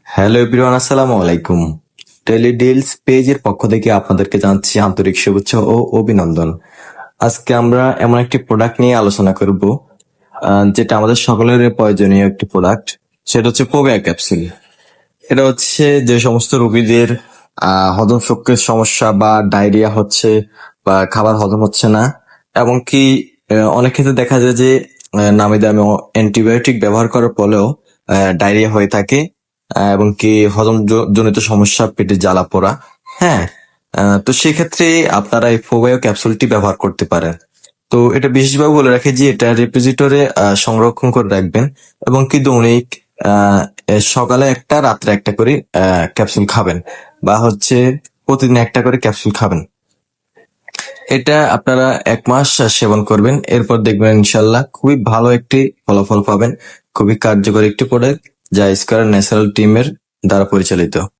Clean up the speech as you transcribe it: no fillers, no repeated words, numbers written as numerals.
Hello everyone, আসসালামু আলাইকুম। Tele deals পেজের পক্ষ থেকে আপনাদেরকে জানাচ্ছি আন্তরিক শুভেচ্ছা ও অভিনন্দন। আজকে আমরা এমন একটি প্রোডাক্ট নিয়ে আলোচনা করব, যেটা আমাদের সকলের প্রয়োজনীয় একটি প্রোডাক্ট। সেটা হচ্ছে পোবেয়া ক্যাপসুল। এটা হচ্ছে যে সমস্ত রোগীদের হজম শক্তির সমস্যা বা ডায়রিয়া হচ্ছে বা খাবার হজম হচ্ছে না, এবং কি অনেক ক্ষেত্রে দেখা যায় যে নামি দামি অ্যান্টিবায়োটিক ব্যবহার করার ফলেও ডায়রিয়া হয়ে থাকে, এবং কি হজম জনিত সমস্যা, পেটে জ্বালা পোড়া। হ্যাঁ, তো সেক্ষেত্রে আপনারা এই ফোবায়ো ক্যাপসুলটি ব্যবহার করতে পারেন। তো এটা বিশেষভাবে বলে রাখি যে এটা রেফ্রিজারেটরে সংরক্ষণ করে রাখবেন, এবং কি দৈনিক সকালে একটা রাত্রে একটা করে ক্যাপসুল খাবেন, বা হচ্ছে প্রতিদিন একটা করে ক্যাপসুল খাবেন। এটা আপনারা 1 মাস সেবন করবেন, এরপর দেখবেন ইনশাল্লাহ খুবই ভালো একটি ফলাফল পাবেন। খুবই কার্যকরী একটি প্রোডাক্ট, যা স্কয়ার ন্যাচারাল টিমের দ্বারা পরিচালিত।